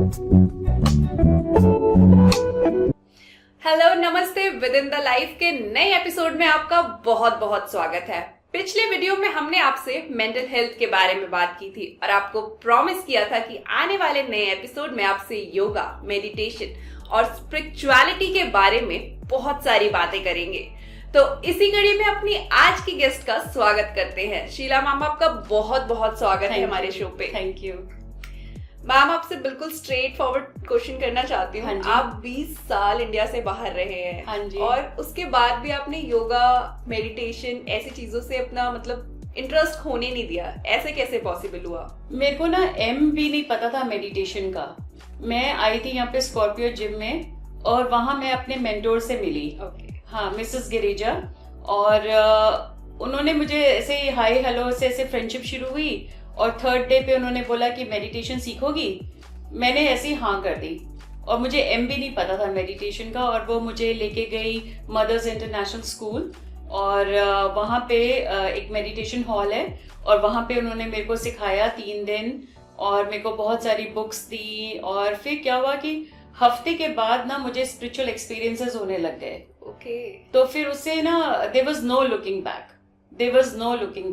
Hello नमस्ते, with in the life के नए एपिसोड में आपका बहुत बहुत स्वागत है। पिछले वीडियो में हमने आपसे मेंटल हेल्थ के बारे में बात की थी और आपको प्रॉमिस किया था कि आने वाले नए एपिसोड में आपसे योगा, मेडिटेशन और स्पिरिचुअलिटी के बारे में बहुत सारी बातें करेंगे। तो इसी कड़ी में अपनी आज की गेस्ट का स्वागत करते हैं। शीला मैम, आपका बहुत बहुत स्वागत है हमारे शो पे। थैंक यू मैम, आपसे बिल्कुल स्ट्रेट फॉरवर्ड क्वेश्चन करना चाहती हूँ। हाँ आप 20 साल इंडिया से बाहर रहे हैं। हाँ जी। और उसके बाद भी आपने योगा, मेडिटेशन ऐसी चीजों से अपना मतलब इंटरेस्ट होने नहीं दिया। ऐसे कैसे पॉसिबल हुआ? मेरे को ना एम भी नहीं पता था मेडिटेशन का। मैं आई थी यहाँ पे स्कॉर्पियो जिम में और वहां मैं अपने मेंटोर से मिली। हाँ, मिसेस गिरिजा। और उन्होंने मुझे ऐसे ही हाय हेलो से ऐसे फ्रेंडशिप शुरू हुई और थर्ड डे पे उन्होंने बोला कि मेडिटेशन सीखोगी। मैंने ऐसे ही हाँ कर दी और मुझे एम भी नहीं पता था मेडिटेशन का। और वो मुझे लेके गई मदर्स इंटरनेशनल स्कूल और वहाँ पे एक मेडिटेशन हॉल है और वहाँ पे उन्होंने मेरे को सिखाया 3 दिन और मेरे को बहुत सारी बुक्स दी। और फिर क्या हुआ कि हफ्ते के बाद ना मुझे स्पिरिचुअल एक्सपीरियंसेस होने लग गए। तो फिर उससे ना there was no looking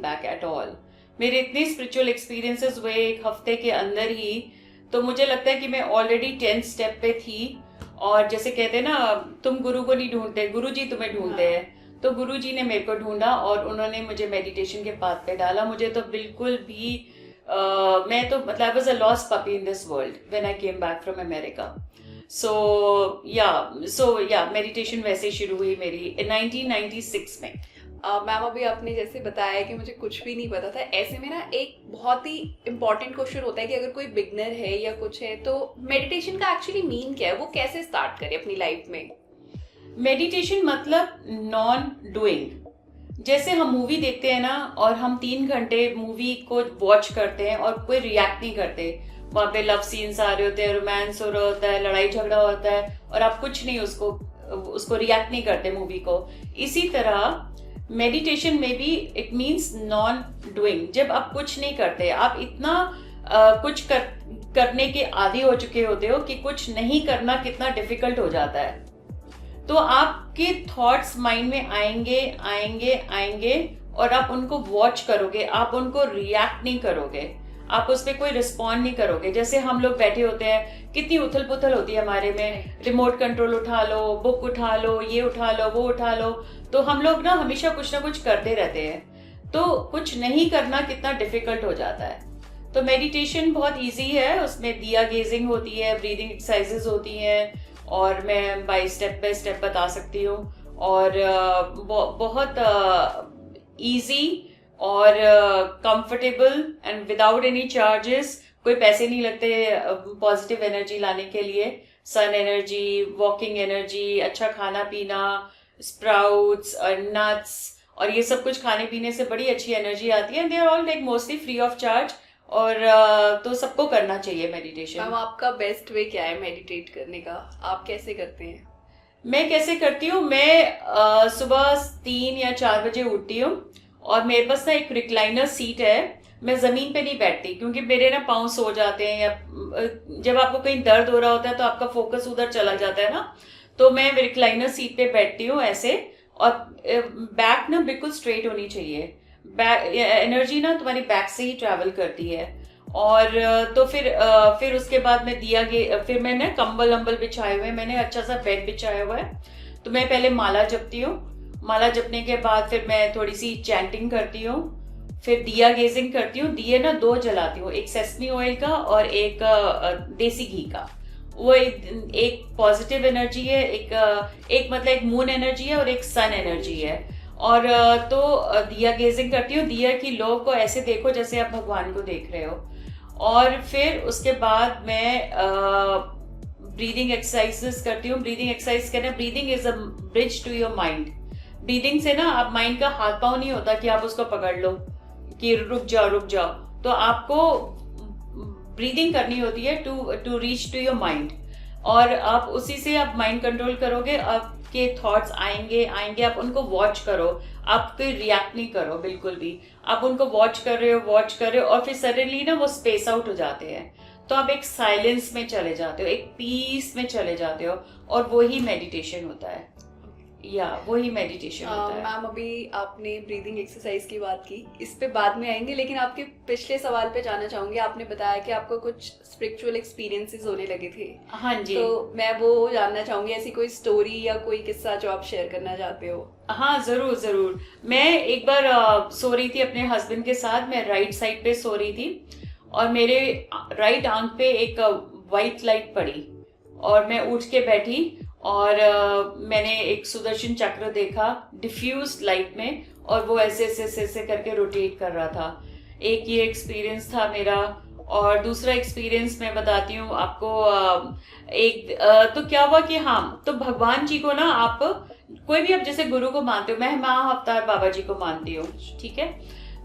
back at all. मेरे इतने स्पिरिचुअल एक्सपीरियंसेस हुए एक हफ्ते के अंदर ही। तो मुझे लगता है कि मैं ऑलरेडी 10th स्टेप पे थी। और जैसे कहते हैं ना, तुम गुरु को नहीं ढूंढते, गुरु जी तुम्हें ढूंढते हैं। तो गुरु जी ने मेरे को ढूंढा और उन्होंने मुझे मेडिटेशन के पाथ पे डाला। मुझे तो बिल्कुल भी मैं तो मतलब I was a lost puppy in this world when I came back from America. So या मेडिटेशन वैसे शुरू हुई मेरी 1996 में। मैम, अभी आपने जैसे बताया कि मुझे कुछ भी नहीं पता था। ऐसे में ना एक बहुत ही इम्पोर्टेंट क्वेश्चन होता है कि अगर कोई बिगनर है या कुछ है तो मेडिटेशन का एक्चुअली मीन क्या है, वो कैसे स्टार्ट करे अपनी लाइफ में? मेडिटेशन मतलब नॉन डूइंग। जैसे हम मूवी देखते हैं ना और हम 3 घंटे मूवी को वॉच करते हैं और कोई रिएक्ट नहीं करते। वहां पे लव सीन्स आ रहे होते हैं, रोमांस हो रहा होता है, लड़ाई झगड़ा होता है और आप कुछ नहीं उसको रिएक्ट नहीं करते मूवी को। इसी तरह मेडिटेशन में भी इट मीन्स नॉन डूइंग। जब आप कुछ नहीं करते, आप इतना कुछ करने के आदी हो चुके होते हो कि कुछ नहीं करना कितना डिफिकल्ट हो जाता है। तो आपके थॉट्स माइंड में आएंगे और आप उनको वॉच करोगे, आप उनको रिएक्ट नहीं करोगे, आप उस पर कोई रिस्पॉन्ड नहीं करोगे। जैसे हम लोग बैठे होते हैं, कितनी उथल पुथल होती है हमारे में, रिमोट कंट्रोल उठा लो, बुक उठा लो, ये उठा लो, वो उठा लो। तो हम लोग ना हमेशा कुछ ना कुछ करते रहते हैं। तो कुछ नहीं करना कितना डिफिकल्ट हो जाता है। तो मेडिटेशन बहुत इजी है। उसमें दिया गेजिंग होती है, ब्रीदिंग एक्सरसाइजेस होती हैं और मैं बाय स्टेप बता सकती हूँ। और बहुत इजी और comfortable and without any charges. कोई पैसे नहीं लगते पॉजिटिव एनर्जी लाने के लिए। सन एनर्जी, वॉकिंग एनर्जी, अच्छा खाना पीना, स्प्राउट्स और नट्स और ये सब कुछ खाने पीने से बड़ी अच्छी एनर्जी आती है। They are all like mostly free of charge. और तो सबको करना चाहिए मेडिटेशन। मैम, आपका बेस्ट वे क्या है मेडिटेट करने का? आप कैसे करते हैं? मैं कैसे करती हूँ, मैं सुबह 3 या 4 बजे उठती हूँ और मेरे पास ना एक रिक्लाइनर सीट है। मैं जमीन पे नहीं बैठती क्योंकि मेरे ना पाँव सो जाते हैं, या जब आपको कहीं दर्द हो रहा होता है तो आपका फोकस उधर चला जाता है ना। तो मैं रिक्लाइनर सीट पे बैठती हूँ ऐसे। और बैक ना बिल्कुल स्ट्रेट होनी चाहिए। एनर्जी ना तुम्हारी बैक से ही ट्रैवल करती है। और तो फिर उसके बाद फिर मैंने कंबल अम्बल बिछाए हुए, मैंने अच्छा सा बेड बिछाया हुआ है। तो मैं पहले माला जपती हूँ। माला जपने के बाद फिर मैं थोड़ी सी चैंटिंग करती हूँ, फिर दिया गेजिंग करती हूँ। दिए ना 2 जलाती हूँ, एक सेसमी ऑयल का और एक देसी घी का। वो एक पॉजिटिव एनर्जी है, एक मतलब एक मून एनर्जी है और एक सन एनर्जी है। और तो दिया गेजिंग करती हूँ। दिया की लो को ऐसे देखो जैसे आप भगवान को देख रहे हो। और फिर उसके बाद मैं ब्रीदिंग एक्सरसाइजेस करती हूँ। ब्रीदिंग एक्सरसाइज करना, breathing is a bridge to your mind. Breathing से ना आप माइंड का हाथ पांव नहीं होता कि आप उसको पकड़ लो कि रुक जाओ। तो आपको ब्रीदिंग करनी होती है to reach to your mind. और आप उसी से आप माइंड कंट्रोल करोगे। आपके थॉट्स आएंगे, आप उनको वॉच करो, आप कोई रिएक्ट नहीं करो बिल्कुल भी। आप उनको वॉच कर रहे हो और फिर सडनली ना वो स्पेस आउट हो जाते हैं। तो आप एक साइलेंस में चले जाते हो, एक पीस में चले जाते हो, और वही मेडिटेशन होता है। वही मेडिटेशन होता है। मैम अभी आपने ब्रीदिंग एक्सरसाइज की बात की, इस पे बाद में आएंगे, लेकिन आपके पिछले सवाल पे जाना चाहूंगी। आपने बताया कि आपको कुछ स्पिरिचुअल एक्सपीरियंसेस होने लगे थे। हाँ जी। तो मैं वो जानना चाहूंगी, ऐसी कोई स्टोरी या कोई किस्सा जो आप शेयर करना चाहते हो। हाँ, जरूर जरूर। मैं एक बार सो रही थी अपने हस्बैंड के साथ। मैं राइट साइड पे सो रही थी और मेरे राइट आंख पे एक वाइट लाइट पड़ी और मैं उठ के बैठी और मैंने एक सुदर्शन चक्र देखा डिफ्यूज लाइट में, और वो ऐसे ऐसे ऐसे करके रोटेट कर रहा था। एक ये एक्सपीरियंस था मेरा। और दूसरा एक्सपीरियंस मैं बताती हूँ आपको। तो क्या हुआ कि हाँ, तो भगवान जी को ना, आप कोई भी, आप जैसे गुरु को मानते हो, मैं महाअवतार बाबा जी को मानती हूँ, ठीक है।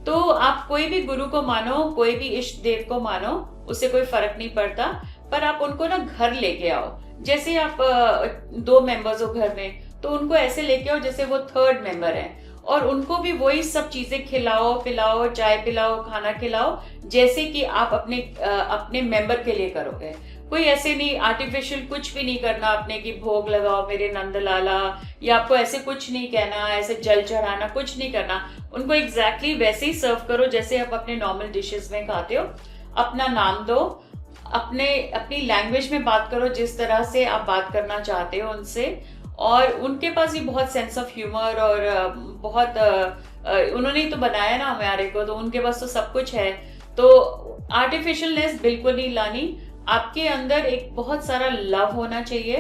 तो आप कोई भी गुरु को मानो, कोई भी इष्ट देव को मानो, उससे कोई फर्क नहीं पड़ता, पर आप उनको ना घर लेके आओ। जैसे आप 2 मेंबर्स हो घर में, तो उनको ऐसे लेके आओ जैसे वो 3rd मेंबर है, और उनको भी वही सब चीजें खिलाओ पिलाओ, चाय पिलाओ, खाना खिलाओ, जैसे कि आप अपने मेंबर के लिए करोगे। कोई ऐसे नहीं आर्टिफिशियल कुछ भी नहीं करना आपने कि भोग लगाओ मेरे नंदलाला, या आपको ऐसे कुछ नहीं कहना, ऐसे जल चढ़ाना कुछ नहीं करना। उनको एग्जैक्टली वैसे ही सर्व करो जैसे आप अपने नॉर्मल डिशेस में खाते हो। अपना नाम दो, अपनी लैंग्वेज में बात करो जिस तरह से आप बात करना चाहते हो उनसे। और उनके पास भी बहुत सेंस ऑफ ह्यूमर और बहुत उन्होंने ही तो बनाया ना हमारे को, तो उनके पास तो सब कुछ है। तो आर्टिफिशियलनेस बिल्कुल नहीं लानी। आपके अंदर एक बहुत सारा लव होना चाहिए,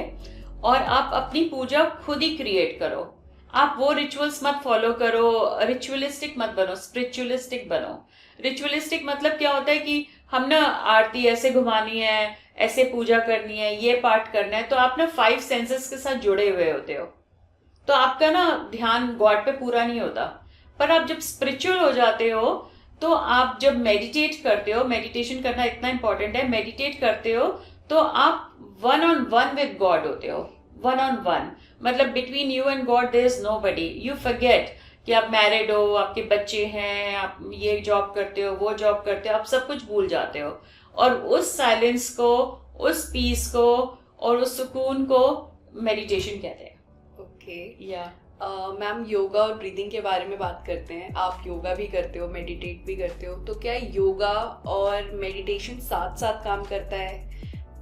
और आप अपनी पूजा खुद ही क्रिएट करो। आप वो रिचुअल्स मत फॉलो करो, रिचुअलिस्टिक मत बनो, स्पिरिचुअलिस्टिक बनो। रिचुअलिस्टिक मतलब क्या होता है कि हम ना आरती ऐसे घुमानी है, ऐसे पूजा करनी है, ये पाठ करना है, तो आप ना 5 सेंसेस के साथ जुड़े हुए होते हो, तो आपका ना ध्यान गॉड पे पूरा नहीं होता। पर आप जब स्पिरिचुअल हो जाते हो, तो आप जब मेडिटेट करते हो, मेडिटेशन करना इतना इंपॉर्टेंट है, मेडिटेट करते हो तो आप 1-on-1 विद गॉड होते हो। 1-on-1 मतलब between you and God there is nobody. You forget कि आप मैरिड हो, आपके बच्चे हैं, आप ये जॉब करते हो, वो जॉब करते हो, आप सब कुछ भूल जाते हो। और उस साइलेंस को, उस पीस को और उस सुकून को मेडिटेशन कहते हैं। ओके मैम, योगा और ब्रीदिंग के बारे में बात करते हैं। आप योगा भी करते हो, मेडिटेट भी करते हो, तो क्या योगा और मेडिटेशन साथ साथ काम करता है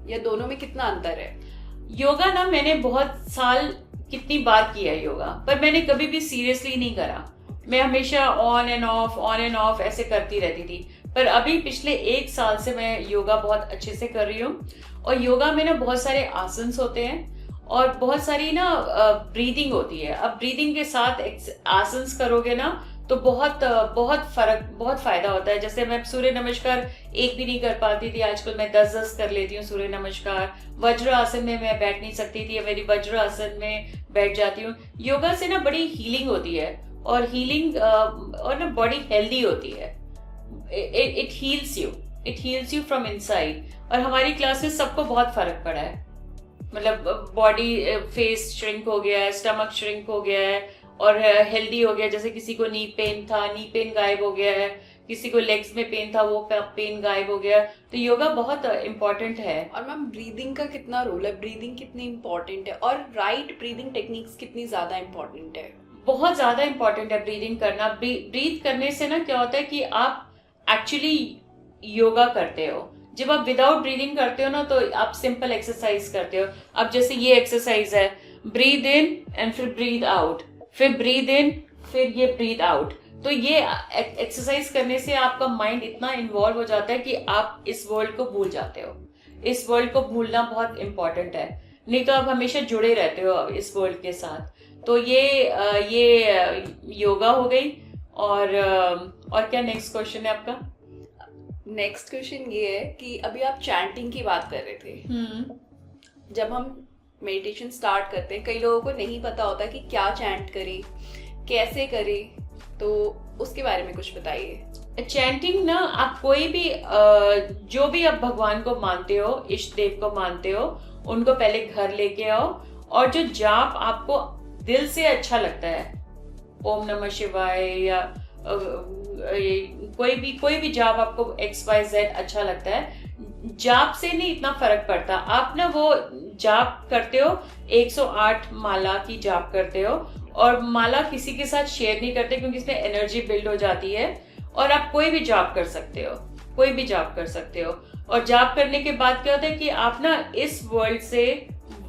या दोनों में कितना अंतर है? योगा ना मैंने बहुत साल कितनी बार किया है योगा, पर मैंने कभी भी सीरियसली नहीं करा। मैं हमेशा ऑन एंड ऑफ ऐसे करती रहती थी। पर अभी पिछले 1 साल से मैं योगा बहुत अच्छे से कर रही हूँ। और योगा में ना बहुत सारे आसन्स होते हैं और बहुत सारी ना ब्रीदिंग होती है। अब ब्रीदिंग के साथ आसन्स करोगे ना तो बहुत फायदा होता है। जैसे मैं सूर्य नमस्कार एक भी नहीं कर पाती थी, आजकल मैं 10 कर लेती हूँ सूर्य नमस्कार। वज्र आसन में मैं बैठ नहीं सकती थी, मेरी वज्र आसन में बैठ जाती हूँ। योगा से ना बड़ी हीलिंग होती है, और हीलिंग और ना बॉडी हेल्दी होती है। It heels you from inside. और हमारी क्लास में सबको बहुत फर्क पड़ा है, मतलब बॉडी फेस श्रिंक हो गया है, स्टमक श्रिंक हो गया है और हेल्दी हो गया। जैसे किसी को नी पेन था, नी पेन गायब हो गया है, किसी को लेग्स में पेन था, वो पेन गायब हो गया। तो योगा बहुत इम्पोर्टेंट है। और मैम ब्रीदिंग का कितना रोल है, ब्रीदिंग कितनी इम्पोर्टेंट है, और राइट ब्रीदिंग टेक्निक्स कितनी ज्यादा इम्पोर्टेंट है? बहुत ज्यादा इम्पोर्टेंट है ब्रीदिंग करना। ब्रीथ करने से ना क्या होता है कि आप एक्चुअली योगा करते हो। जब आप विदाउट ब्रीदिंग करते हो ना तो आप सिंपल एक्सरसाइज करते हो। अब जैसे ये एक्सरसाइज है, ब्रीद इन एंड फिर ब्रीद आउट, फिर ब्रीद इन, फिर ये ब्रीद आउट। तो ये एक्सरसाइज करने से आपका माइंड इतना इन्वॉल्व हो जाता है कि आप इस वर्ल्ड को भूल जाते हो। इस वर्ल्ड को भूलना बहुत इंपॉर्टेंट है, नहीं तो आप हमेशा जुड़े रहते हो इस वर्ल्ड के साथ। तो ये योगा हो गई। और क्या नेक्स्ट क्वेश्चन है आपका? नेक्स्ट क्वेश्चन ये है कि अभी आप चैंटिंग की बात कर रहे थे। जब हम मेडिटेशन स्टार्ट करते हैं, कई लोगों को नहीं पता होता कि क्या चैंट करें, कैसे करें, तो उसके बारे में कुछ बताइए। चैंटिंग ना, आप कोई भी जो भी आप भगवान को मानते हो, इष्ट देव को मानते हो, उनको पहले घर लेके आओ, और जो जाप आपको दिल से अच्छा लगता है, ओम नमः शिवाय या कोई भी जाप आपको XYZ अच्छा लगता है, जाप से नहीं इतना फर्क पड़ता। आप ना वो जाप करते हो, 108 माला की जाप करते हो, और माला किसी के साथ शेयर नहीं करते क्योंकि इसमें एनर्जी बिल्ड हो जाती है। और आप कोई भी जाप कर सकते हो, कोई भी जाप कर सकते हो। और जाप करने के बाद क्या होता है कि आप ना इस वर्ल्ड से,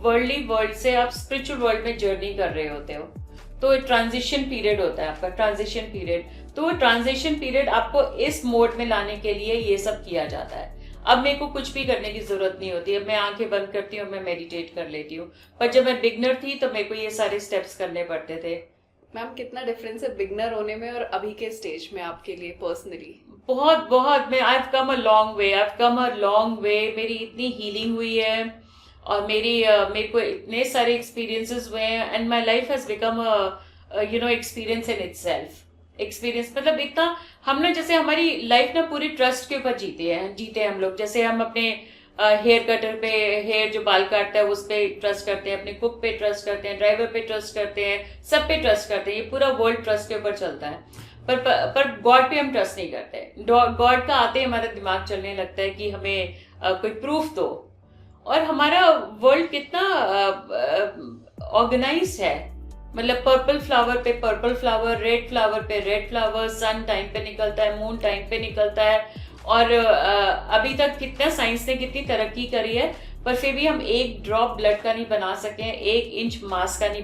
वर्ल्डली वर्ल्ड से आप स्पिरिचुअल वर्ल्ड में जर्नी कर रहे होते हो। तो ट्रांजिशन पीरियड होता है आपका, ट्रांजिशन पीरियड। तो वो ट्रांजिशन पीरियड आपको इस मोड में लाने के लिए ये सब किया जाता है। अब मेरे को कुछ भी करने की जरूरत नहीं होती है, मैं आंखें बंद करती हूँ, मैं मेडिटेट कर लेती हूँ। पर जब मैं बिगनर थी तो मेरे को ये सारे स्टेप्स करने पड़ते थे। मैम कितना डिफरेंस है बिगनर होने में और अभी के स्टेज में आपके लिए पर्सनली? बहुत बहुत, मैं I have come a long way, I have come a long way. मेरी इतनी हीलिंग हुई है और मेरे को इतने सारे एक्सपीरियंसेस हुए हैं, and my life has become a experience in itself. Experience मतलब इतना, हम ना जैसे हमारी लाइफ ना पूरी ट्रस्ट के ऊपर जीते हैं हम लोग। जैसे हम अपने हेयर कटर पे, हेयर जो बाल काटता है उस पे ट्रस्ट करते हैं, अपने कुक पे ट्रस्ट करते हैं, ड्राइवर पे ट्रस्ट करते हैं, सब पे ट्रस्ट करते हैं। ये पूरा वर्ल्ड ट्रस्ट के ऊपर चलता है। पर गॉड पे हम ट्रस्ट नहीं करते। गॉड का आते ही हमारा दिमाग चलने लगता है कि हमें कोई प्रूफ दो। और हमारा वर्ल्ड कितना ऑर्गेनाइज्ड है, मतलब पर्पल फ्लावर पे पर्पल फ्लावर, रेड फ्लावर पे रेड फ्लावर, सन टाइम पे निकलता है, मून टाइम पे निकलता है। और अभी तक कितना साइंस ने कितनी तरक्की करी है, पर फिर भी हम एक ड्रॉप ब्लड का नहीं बना सके हैं, 1 इंच मांस का नहीं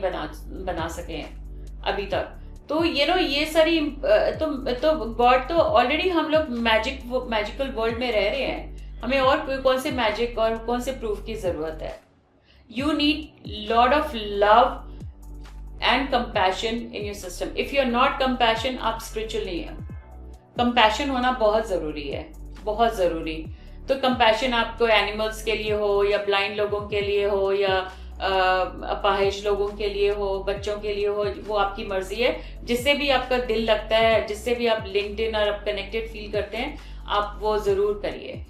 बना सके हैं अभी तक। तो ये सारी तो गॉड तो ऑलरेडी, हम लोग मैजिकल वर्ल्ड में रह रहे हैं। हमें और कौन से मैजिक और कौन से प्रूफ की जरूरत है? You need lot of love and compassion in your system. If you are not compassion, आप स्पिरिचुअल नहीं है। कंपैशन होना बहुत जरूरी है, बहुत जरूरी। तो कंपैशन आपको एनिमल्स के लिए हो, या ब्लाइंड लोगों के लिए हो, या अपाहिज लोगों के लिए हो, बच्चों के लिए हो, वो आपकी मर्जी है। जिससे भी आपका दिल लगता है, जिससे भी आप लिंक्ड इन और आप कनेक्टेड फील करते हैं, आप वो जरूर करिए।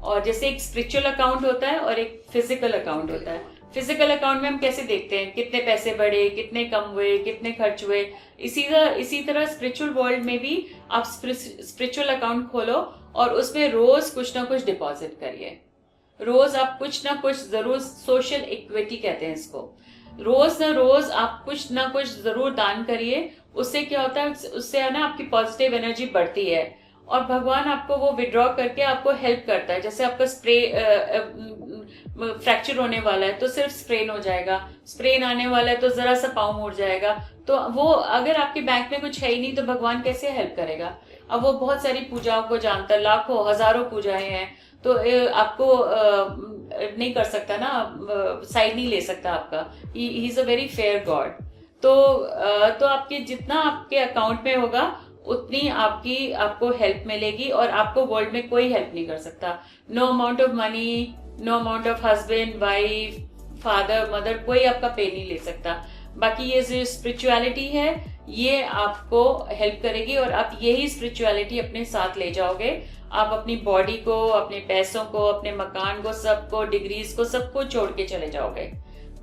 और जैसे एक स्पिरिचुअल अकाउंट होता है और एक फिजिकल अकाउंट होता है। फिजिकल अकाउंट में हम कैसे देखते हैं कितने पैसे बढ़े, कितने कम हुए, कितने खर्च हुए। इसी तरह स्पिरिचुअल वर्ल्ड में भी आप स्पिरिचुअल अकाउंट खोलो और उसमें रोज कुछ ना कुछ डिपॉजिट करिए। रोज आप कुछ ना कुछ जरूर, सोशल इक्विटी कहते हैं इसको, रोज ना रोज आप कुछ ना कुछ जरूर दान करिए। उससे क्या होता है, उससे है ना आपकी पॉजिटिव एनर्जी बढ़ती है और भगवान आपको वो विड्रॉ करके आपको हेल्प करता है। जैसे आपका फ्रैक्चर होने वाला है तो सिर्फ स्प्रेन हो जाएगा, स्प्रेन आने वाला है तो जरा सा पाँव मुड़ जाएगा। तो वो अगर आपके बैंक में कुछ है ही नहीं तो भगवान कैसे हेल्प करेगा? अब वो बहुत सारी पूजाओं को जानता है, लाखों हजारों पूजाएं हैं, तो आपको नहीं कर सकता ना, साइड नहीं ले सकता आपका। He is a very fair God. तो आपके जितना आपके अकाउंट में होगा उतनी आपको हेल्प मिलेगी, और आपको वर्ल्ड में कोई हेल्प नहीं कर सकता। No amount of money, no amount of husband, wife, father, mother, कोई आपका पे नहीं ले सकता। बाकी ये जो स्पिरिचुअलिटी है ये आपको हेल्प करेगी, और आप यही स्पिरिचुअलिटी अपने साथ ले जाओगे। आप अपनी बॉडी को, अपने पैसों को, अपने मकान को, सबको, डिग्रीज को, सबको छोड़ के चले जाओगे,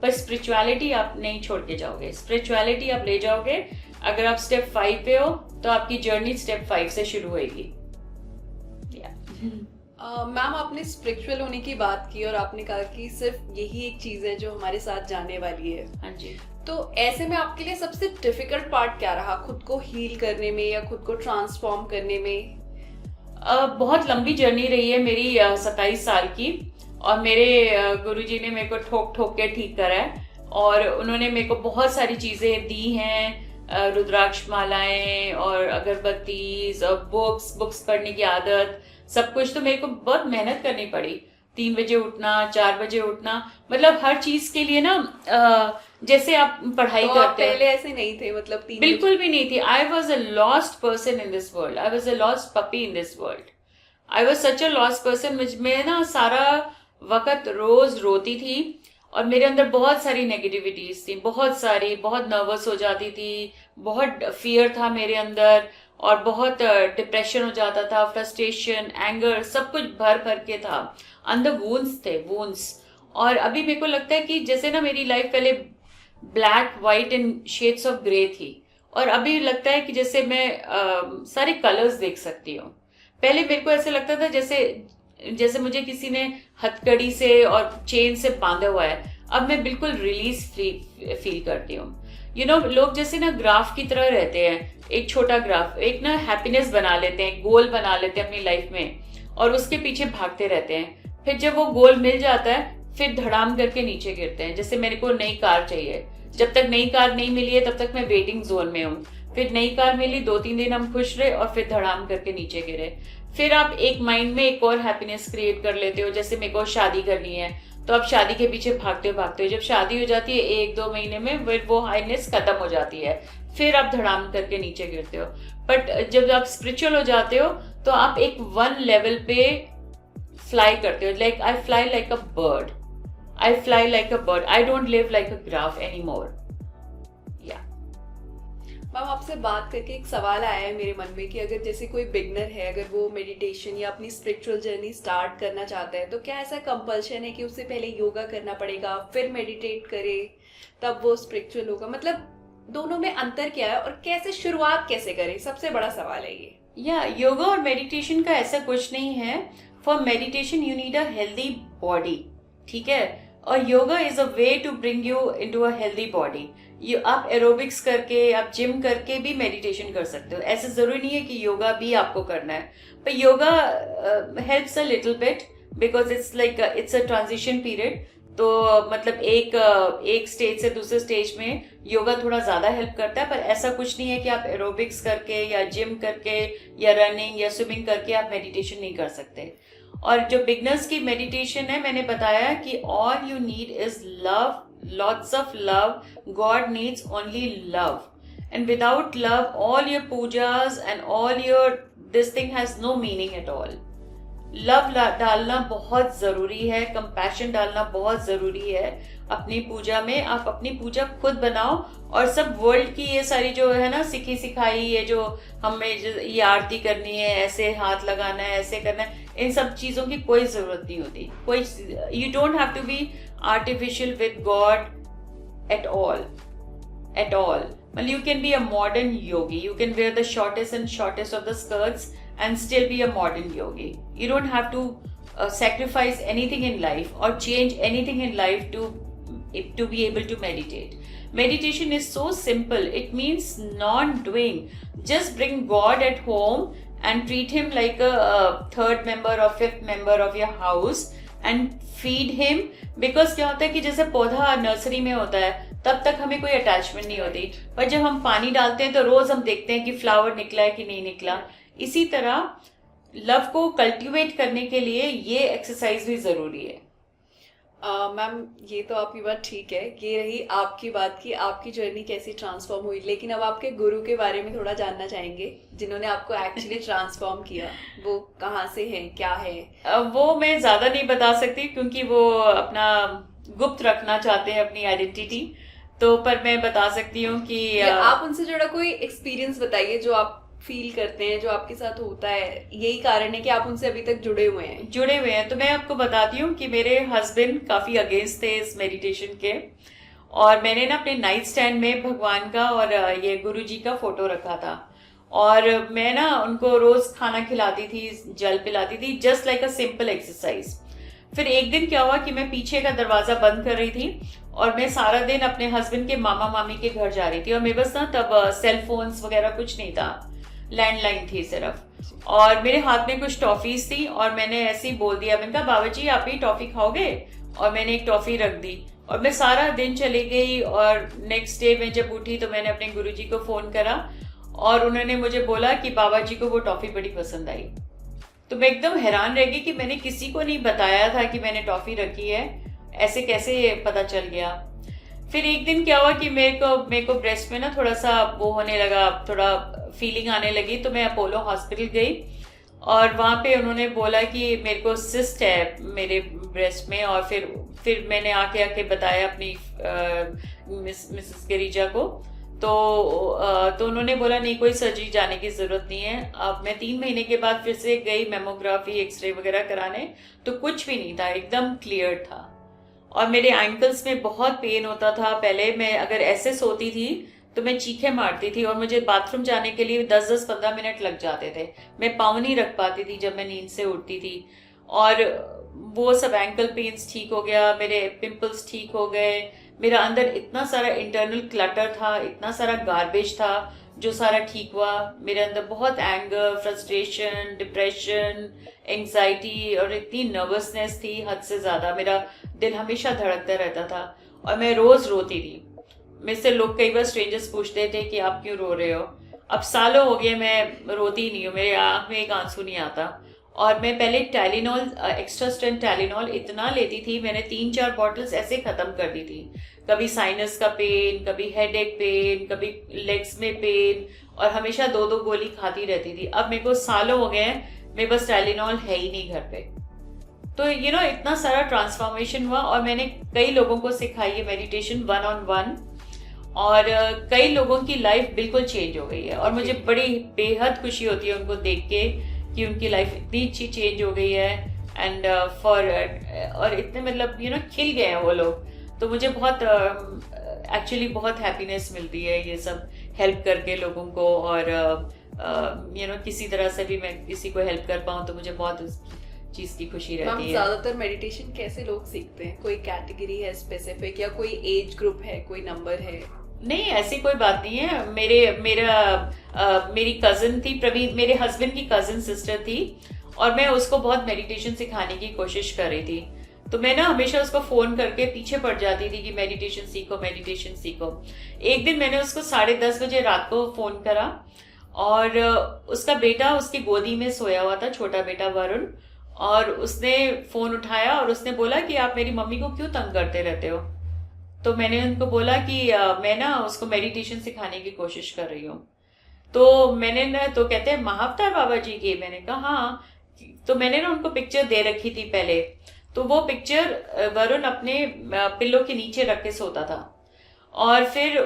पर स्पिरिचुअलिटी आप नहीं छोड़ के जाओगे। स्पिरिचुअलिटी आप ले जाओगे। अगर आप स्टेप 5 पे हो तो आपकी जर्नी स्टेप 5 से शुरू होगी। मैम आपने स्पिरिचुअल होने की बात की और आपने कहा कि सिर्फ यही एक चीज है जो हमारे साथ जाने वाली है। हाँ जी। तो ऐसे में आपके लिए सबसे डिफिकल्ट पार्ट क्या रहा, खुद को हील करने में या खुद को ट्रांसफॉर्म करने में? बहुत लंबी जर्नी रही है मेरी, 27 साल की। और मेरे गुरुजी ने मेरे को ठोक ठोक के ठीक करा है, और उन्होंने मेरे को बहुत सारी चीजें दी हैं, रुद्राक्ष मालाएं और अगरबत्तीज और बुक्स पढ़ने की आदत, सब कुछ। तो मेरे को बहुत मेहनत करनी पड़ी। 3 बजे उठना, 4 बजे उठना, मतलब हर चीज के लिए ना, जैसे आप पढ़ाई तो करते आप पहले ऐसे नहीं थे, मतलब 3 बिल्कुल भी नहीं थी। I was a lost person in this world, I was a lost puppy in this world, I was such a lost person. मैं ना सारा वक्त रोज रोती थी, और मेरे अंदर बहुत सारी नेगेटिविटीज थी, बहुत सारी, बहुत नर्वस हो जाती थी, बहुत फियर था मेरे अंदर, और बहुत डिप्रेशन हो जाता था, फ्रस्ट्रेशन, एंगर, सब कुछ भर भर के था। अंदर वूंड्स थे, वूंड्स। और अभी मेरे को लगता है कि जैसे ना मेरी लाइफ पहले black, white and shades of grey थी, और अभी लगता है कि जैसे मैं सारे कलर्स देख सकती हूँ। पहले मेरे को ऐसे लगता था जैसे जैसे मुझे किसी ने हथकड़ी से और चेन से बांधा हुआ है, अब मैं बिल्कुल रिलीज फील करती हूँ। लोग जैसे ना ग्राफ की तरह रहते हैं, एक छोटा ग्राफ, एक ना हैप्पीनेस बना लेते हैं, गोल बना लेते हैं अपनी लाइफ में और उसके पीछे भागते रहते हैं। फिर जब वो गोल मिल जाता है फिर धड़ाम करके नीचे गिरते हैं। जैसे मेरे को नई कार चाहिए, जब तक नई कार नहीं मिली है तब तक मैं वेटिंग जोन में हूँ। फिर नई कार मिली, 2-3 दिन हम खुश रहे और फिर धड़ाम करके नीचे गिरे। फिर आप एक माइंड में एक और हैप्पीनेस क्रिएट कर लेते हो, जैसे मेरे को शादी करनी है तो आप शादी के पीछे भागते हो। जब शादी हो जाती है 1-2 महीने में फिर वो हाईनेस खत्म हो जाती है, फिर आप धड़ाम करके नीचे गिरते हो। बट जब आप स्पिरिचुअल हो जाते हो तो आप एक वन लेवल पे फ्लाई करते हो। Like I fly like a bird, I don't live like a graph any more. Ma'am, आपसे बात करके एक सवाल आया है मेरे मन में कि अगर जैसे कोई बिगनर है, अगर वो मेडिटेशन या अपनी स्पिरिचुअल जर्नी स्टार्ट करना चाहता है, तो क्या ऐसा कंपल्शन है कि उससे पहले योगा करना पड़ेगा, फिर मेडिटेट करे तब वो स्पिरिचुअल होगा? मतलब दोनों में अंतर क्या है और कैसे शुरुआत कैसे करें, सबसे बड़ा सवाल है ये। योगा और मेडिटेशन का ऐसा कुछ नहीं है। For meditation you need a healthy body, ठीक है, और yoga is a way to bring you into a healthy body. आप एरोबिक्स करके, आप जिम करके भी मेडिटेशन कर सकते हो। ऐसे जरूरी नहीं है कि योगा भी आपको करना है, पर yoga helps a little bit because it's a transition period. तो मतलब एक स्टेज से दूसरे स्टेज में योगा थोड़ा ज्यादा हेल्प करता है, पर ऐसा कुछ नहीं है कि आप एरोबिक्स करके या जिम करके या रनिंग या स्विमिंग करके आप मेडिटेशन नहीं कर सकते। और जो बिगनर्स की मेडिटेशन है, मैंने बताया कि all you need is love, lots of love. God needs only love, and without love all your pujas and all your this thing has no meaning at all. Love डालना बहुत जरूरी है, compassion डालना बहुत जरूरी है अपनी पूजा में। आप अपनी पूजा खुद बनाओ और सब वर्ल्ड की ये सारी जो है ना सिखी सिखाई, ये जो हमें ये आरती करनी है, ऐसे हाथ लगाना है, ऐसे करना है, इन सब चीजों की कोई जरूरत नहीं होती। कोई, you don't have to be artificial with God at all. Well, you can be a modern yogi. You can wear the shortest of the skirts and still be a modern yogi. You don't have to sacrifice anything in life or change anything in life to be able to meditate. Meditation is so simple. It means non-doing. Just bring God at home and treat him like a third member or fifth member of your house and feed him. Because क्या होता है कि जैसे पौधा nursery में होता है तब तक हमें कोई अटैचमेंट नहीं होती, पर जब हम पानी डालते हैं तो रोज हम देखते हैं कि फ्लावर निकला है कि नहीं निकला। इसी तरह लव को कल्टीवेट करने के लिए ये एक्सरसाइज भी जरूरी है। मैम, ये तो आपकी बात ठीक है, ये रही आपकी बात की आपकी जर्नी कैसी ट्रांसफॉर्म हुई, लेकिन अब आपके गुरु के बारे में थोड़ा जानना चाहेंगे जिन्होंने आपको एक्चुअली ट्रांसफॉर्म किया। वो कहाँ से हैं, क्या है? वो मैं ज्यादा नहीं बता सकती क्योंकि वो अपना गुप्त रखना चाहते हैं अपनी आइडेंटिटी, तो पर मैं बता सकती हूँ कि आप उनसे जुड़ा कोई एक्सपीरियंस बताइए जो आप फील करते हैं, जो आपके साथ होता है। यही कारण है कि आप उनसे अभी तक जुड़े हुए हैं। तो मैं आपको बताती हूँ कि मेरे हस्बैंड काफी अगेंस्ट थे इस मेडिटेशन के, और मैंने ना अपने नाइट स्टैंड में भगवान का और ये गुरु जी का फोटो रखा था, और मैं ना उनको रोज खाना खिलाती थी, जल पिलाती थी, just like a simple exercise. फिर एक दिन क्या हुआ कि मैं पीछे का दरवाजा बंद कर रही थी और मैं सारा दिन अपने हस्बैंड के मामा मामी के घर जा रही थी, और मेरे पास ना तब सेल फोन्स वगैरह कुछ नहीं था, लैंडलाइन थी सिर्फ, और मेरे हाथ में कुछ टॉफीज थी और मैंने ऐसे ही बोल दिया, मैंने कहा बाबा जी आप ही टॉफी खाओगे, और मैंने एक टॉफी रख दी और मैं सारा दिन चली गई। और नेक्स्ट डे मैं जब उठी तो मैंने अपने गुरुजी को फोन करा और उन्होंने मुझे बोला कि बाबा जी को वो टॉफी बड़ी पसंद आई। तो मैं एकदम हैरान रह गई कि मैंने किसी को नहीं बताया था कि मैंने टॉफी रखी है, ऐसे कैसे पता चल गया। फिर एक दिन क्या हुआ कि मेरे को ब्रेस्ट में ना थोड़ा सा वो होने लगा, थोड़ा फीलिंग आने लगी, तो मैं अपोलो हॉस्पिटल गई और वहाँ पे उन्होंने बोला कि मेरे को सिस्ट है मेरे ब्रेस्ट में, और फिर मैंने आके बताया अपनी मिसेस गिरिजा को, तो उन्होंने बोला नहीं कोई सर्जरी जाने की जरूरत नहीं है। अब मैं 3 महीने के बाद फिर से गई मेमोग्राफी एक्सरे वगैरह कराने, तो कुछ भी नहीं था, एकदम क्लियर था। और मेरे एंकल्स में बहुत पेन होता था, पहले मैं अगर ऐसे सोती थी तो मैं चीखें मारती थी और मुझे बाथरूम जाने के लिए 10-15 मिनट लग जाते थे, मैं पाँव नहीं रख पाती थी जब मैं नींद से उठती थी। और वो सब एंकल पेन्स ठीक हो गया, मेरे पिंपल्स ठीक हो गए, मेरा अंदर इतना सारा इंटरनल क्लटर था, इतना सारा गार्बेज था जो सारा ठीक हुआ। मेरे अंदर बहुत एंगर, फ्रस्ट्रेशन, डिप्रेशन, एंजाइटी और इतनी नर्वसनेस थी हद से ज़्यादा। मेरा दिल हमेशा धड़कता रहता था और मैं रोज़ रोती थी। मेरे से लोग कई बार स्ट्रेंजर्स पूछते थे कि आप क्यों रो रहे हो। अब सालों हो गए मैं रोती नहीं हूँ, मेरे आँख में एक आंसू नहीं आता। और मैं पहले टाइलेनॉल, एक्स्ट्रा स्ट्रेंथ टाइलेनॉल इतना लेती थी, मैंने 3-4 बॉटल्स ऐसे ख़त्म कर दी थी। कभी साइनस का पेन, कभी हेडेक पेन, कभी लेग्स में पेन, और हमेशा 2-2 गोली खाती रहती थी। अब मेरे को सालों हो गए हैं, मेरे पास टाइलेनॉल है ही नहीं घर पे। तो इतना सारा ट्रांसफॉर्मेशन हुआ और मैंने कई लोगों को सिखाई है मेडिटेशन 1-on-1, और कई लोगों की लाइफ बिल्कुल चेंज हो गई है। और मुझे बड़ी बेहद खुशी होती है उनको देख के कि उनकी लाइफ इतनी अच्छी चेंज हो गई है एंड और इतने मतलब खिल गए हैं वो लोग। तो मुझे बहुत एक्चुअली बहुत हैप्पीनेस मिलती है ये सब हेल्प करके लोगों को। और किसी तरह से भी मैं किसी को हेल्प कर पाऊँ तो मुझे बहुत उस चीज की खुशी रहती है। ज्यादातर मेडिटेशन कैसे लोग सीखते हैं? कोई कैटेगरी है स्पेसिफिक, या कोई एज ग्रुप है, कोई नंबर है? नहीं, ऐसी कोई बात नहीं है। मेरी कजन थी प्रवीण, मेरे हस्बैंड की कजन सिस्टर थी, और मैं उसको बहुत मेडिटेशन सिखाने की कोशिश कर रही थी। तो मैं ना हमेशा उसको फोन करके पीछे पड़ जाती थी कि मेडिटेशन सीखो, मेडिटेशन सीखो। एक दिन मैंने उसको 10:30 बजे रात को फोन करा, और उसका बेटा उसकी गोदी में सोया हुआ था, छोटा बेटा वरुण, और उसने फोन उठाया और उसने बोला कि आप मेरी मम्मी को क्यों तंग करते रहते हो। तो मैंने उनको बोला कि मैं ना उसको मेडिटेशन सिखाने की कोशिश कर रही हूँ। तो मैंने ना, तो कहते हैं महाअवतार बाबा जी की। मैंने कहा हाँ। तो मैंने ना उनको पिक्चर दे रखी थी पहले। तो वो पिक्चर वरुण अपने पिल्लो के नीचे रख के सोता था, और फिर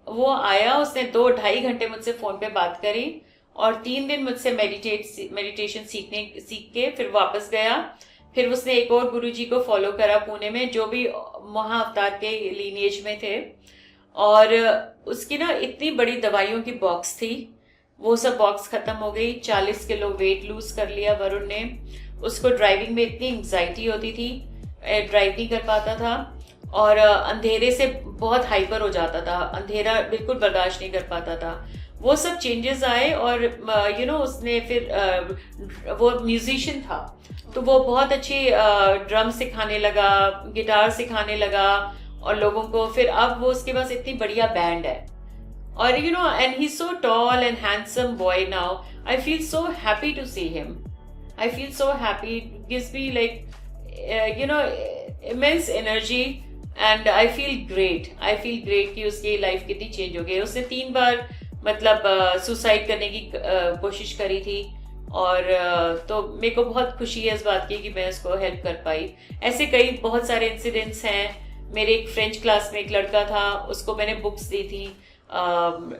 वो आया, उसने 2-2.5 घंटे मुझसे फोन पे बात करी, और 3 दिन मुझसे मेडिटेशन सीख के फिर वापस गया। फिर उसने एक और गुरुजी को फॉलो करा पुणे में, जो भी महाअवतार के लीनिएज में थे, और उसकी ना इतनी बड़ी दवाइयों की बॉक्स थी, वो सब बॉक्स खत्म हो गई। 40 किलो वेट लूज कर लिया वरुण ने। उसको ड्राइविंग में इतनी एंग्जाइटी होती थी, ड्राइव नहीं कर पाता था, और अंधेरे से बहुत हाइपर हो जाता था, अंधेरा बिल्कुल बर्दाश्त नहीं कर पाता था। वो सब चेंजेस आए, और उसने फिर वो म्यूजिशियन था, तो वो बहुत अच्छी ड्रम सिखाने लगा, गिटार सिखाने लगा और लोगों को। फिर अब वो उसके पास इतनी बढ़िया बैंड है, और and he so tall and handsome boy now. I feel so happy to see him, I feel so happy, it gives me like immense energy, and I feel great कि उसकी लाइफ कितनी change हो गई। उसने 3 बार मतलब suicide करने की कोशिश करी थी, और तो मेरे को बहुत खुशी है इस बात की कि मैं उसको हेल्प कर पाई। ऐसे कई बहुत सारे इंसिडेंट्स हैं। मेरे एक फ्रेंच क्लास में एक लड़का था, उसको मैंने बुक्स दी थी,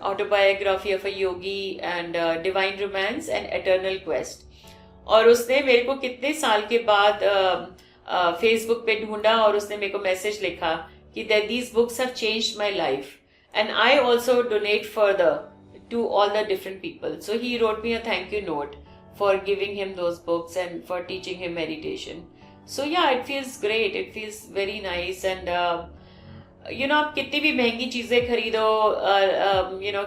autobiography of a Yogi and divine romance and eternal quest, और उसने मेरे को कितने साल के बाद फेसबुक पे ढूंढा, और उसने मेरे को मैसेज लिखा कि that these books have changed my life and I also donate further to all the different people. So he wrote me a thank you note for giving him those books and for teaching him meditation. So yeah, it feels great, it feels very nice, and आप कितनी भी महंगी चीजें खरीदो,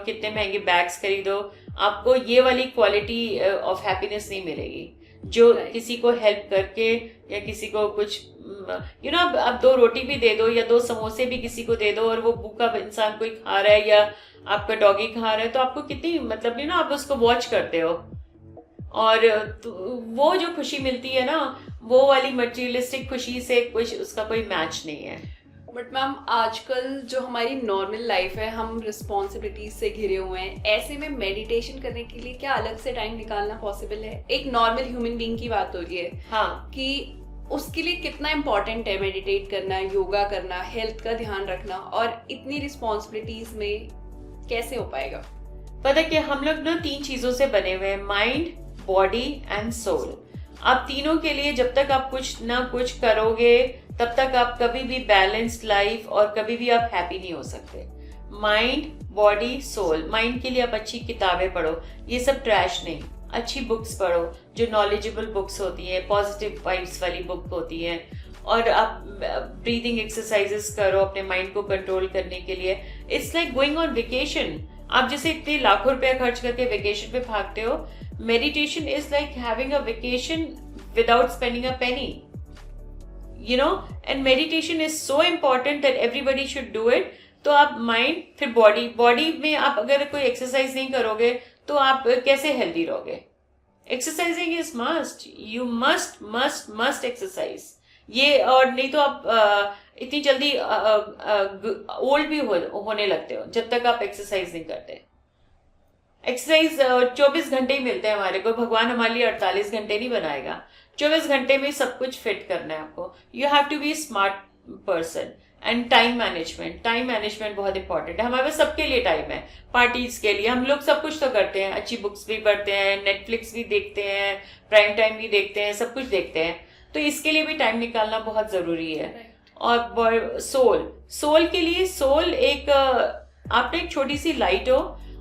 कितने महंगे bags खरीदो, आपको ये वाली क्वालिटी ऑफ हैप्पीनेस नहीं मिलेगी जो किसी को हेल्प करके, या किसी को कुछ अब 2 रोटी भी दे दो या 2 समोसे भी किसी को दे दो, और वो भूखा इंसान कोई खा रहा है या आपका डॉगी खा रहा है, तो आपको कितनी मतलब आप उसको वॉच करते हो, और वो जो खुशी मिलती है ना, वो वाली मटेरियलिस्टिक खुशी से उसका कोई मैच नहीं है। बट मैम, आजकल जो हमारी नॉर्मल लाइफ है, हम रिस्पॉन्सिबिलिटीज से घिरे हुए हैं, ऐसे में मेडिटेशन करने के लिए क्या अलग से टाइम निकालना पॉसिबल है? एक नॉर्मल ह्यूमन बीइंग की बात हो रही है, हाँ, कि उसके लिए कितना इम्पोर्टेंट है मेडिटेट करना, योगा करना, हेल्थ का ध्यान रखना, और इतनी रिस्पॉन्सिबिलिटीज में कैसे हो पाएगा? पता है कि हम लोग ना 3 चीजों से बने हुए हैं, माइंड, बॉडी एंड सोल। आप तीनों के लिए जब तक आप कुछ ना कुछ करोगे, तब तक आप कभी भी बैलेंस्ड लाइफ और कभी भी आप हैप्पी नहीं हो सकते। Mind, body, soul. माइंड के लिए आप अच्छी किताबें पढ़ो, ये सब ट्रैश नहीं। अच्छी बुक्स पढ़ो, जो नॉलेजेबल बुक्स होती हैं, पॉजिटिव वाइब्स वाली बुक होती हैं, और आप ब्रीदिंग एक्सरसाइजेस करो अपने माइंड को कंट्रोल करने के लिए. It's like going on vacation. आप जैसे इतने लाखों रुपया खर्च करके वेकेशन पे भागते हो, meditation is like having a vacation without spending a Penney, you know. And meditation is so important that everybody should do it. तो आप माइंड, फिर बॉडी में आप अगर कोई एक्सरसाइज नहीं करोगे तो आप कैसे हेल्दी रहोगे. Exercising is must. You must must must exercise. ये, और नहीं तो आप इतनी जल्दी ओल्ड भी होने लगते हो जब तक आप एक्सरसाइज नहीं करते. एक्सरसाइज 24 घंटे ही मिलते हैं हमारे को. भगवान हमारे लिए 48 घंटे नहीं बनाएगा. 24 घंटे में सब कुछ फिट करना है आपको. You have to be smart person. And time management बहुत इंपॉर्टेंट है. हमारे पास सबके लिए टाइम है, पार्टीज के लिए हम लोग सब कुछ तो करते हैं. अच्छी बुक्स भी पढ़ते हैं, नेटफ्लिक्स भी देखते हैं, प्राइम टाइम भी देखते हैं, सब कुछ देखते हैं. तो इसके लिए भी टाइम निकालना बहुत जरूरी है. और सोल के लिए, सोल एक, आपने एक छोटी सी लाइट हो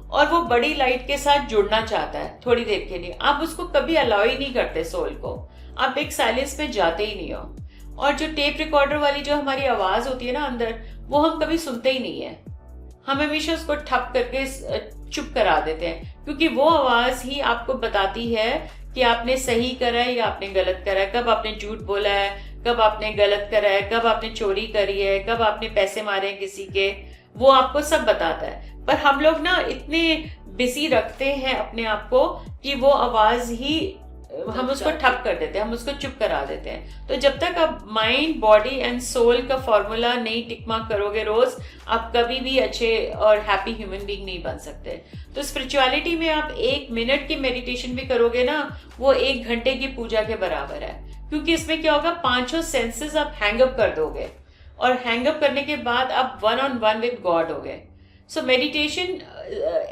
और वो बड़ी लाइट के साथ जुड़ना चाहता है थोड़ी देर के लिए. आप उसको कभी अलाउ ही नहीं करते सोल को. आप एक साइलेंस में जाते ही नहीं हो. और जो टेप रिकॉर्डर वाली जो हमारी आवाज होती है ना अंदर, वो हम कभी सुनते ही नहीं है. हम हमेशा उसको ठप करके चुप करा देते हैं, क्योंकि वो आवाज ही आपको बताती है कि आपने सही करा है या आपने गलत करा है, कब आपने झूठ बोला है, कब आपने गलत करा है, कब आपने चोरी करी है, कब आपने पैसे मारे हैं किसी के. वो आपको सब बताता है. पर हम लोग ना इतने बिजी रखते हैं अपने आप को कि वो आवाज ही हम उसको ठप कर देते हैं, हम उसको चुप करा देते हैं. तो जब तक आप माइंड, बॉडी एंड सोल का फॉर्मूला नहीं टिक मार्क करोगे रोज, आप कभी भी अच्छे और हैप्पी ह्यूमन बीइंग नहीं बन सकते. तो स्पिरिचुअलिटी में आप 1 मिनट की मेडिटेशन भी करोगे ना, वो 1 घंटे की पूजा के बराबर है. क्योंकि इसमें क्या होगा, 5 सेंसेस आप हैंगअप कर दोगे, और हैंगअप करने के बाद आप 1-on-1 विद गॉड हो गए. सो मेडिटेशन,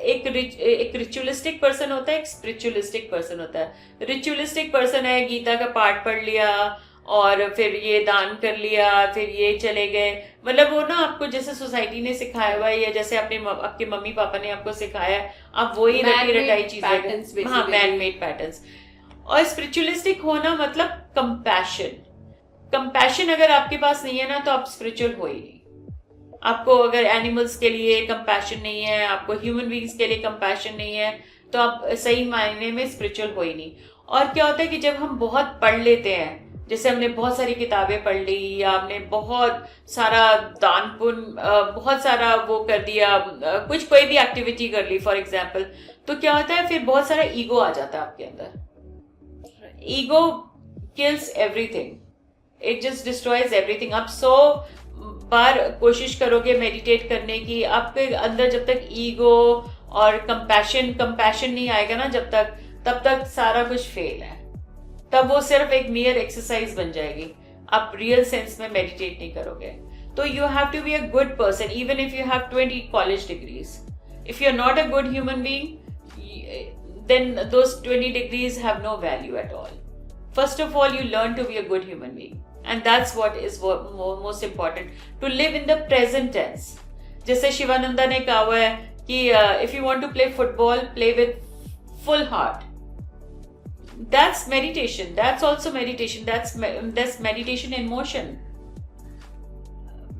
एक रिचुअलिस्टिक पर्सन होता है, एक स्पिरिचुअलिस्टिक पर्सन होता है. रिचुअलिस्टिक पर्सन है, गीता का पाठ पढ़ लिया और फिर ये दान कर लिया, फिर ये चले गए. मतलब वो ना आपको जैसे सोसाइटी ने सिखाया हुआ है, या जैसे आपके मम्मी पापा ने आपको सिखाया है, आप वही रटाई चीजें. हाँ, मैन मेड पैटर्न्स. और स्पिरिचुअलिस्टिक होना मतलब कंपैशन अगर आपके पास नहीं है ना, तो आप स्पिरिचुअल हो ही नहीं. आपको अगर एनिमल्स के लिए कंपैशन नहीं है, आपको ह्यूमन बीइंग्स के लिए कंपैशन नहीं है, तो आप सही मायने में स्पिरिचुअल हो ही नहीं. और क्या होता है कि जब हम बहुत पढ़ लेते हैं, जैसे हमने बहुत सारी किताबें पढ़ ली, या हमने बहुत सारा दान पुण्य, बहुत सारा वो कर दिया, कोई भी एक्टिविटी कर ली फॉर एग्जाम्पल, तो क्या होता है, फिर बहुत सारा ईगो आ जाता है आपके अंदर. Ego kills everything. It just destroys everything. आप 100 बार कोशिश करोगे मेडिटेट करने की, आपके अंदर जब तक ईगो और कंपैशन नहीं आएगा ना, तब तक सारा कुछ फेल है. तब वो सिर्फ एक मियर एक्सरसाइज बन जाएगी. आप रियल सेंस में मेडिटेट नहीं करोगे. तो you have to be a good person, even if you have 20 college degrees. If you are not a good human being, then those 20 degrees have no value at all. First of all, you learn to be a good human being, and that's what is most important, to live in the present tense. जैसे शिवानंदा ने कहा हुआ है कि if you want to play football, play with full heart. That's meditation. That's also meditation. That's meditation in motion.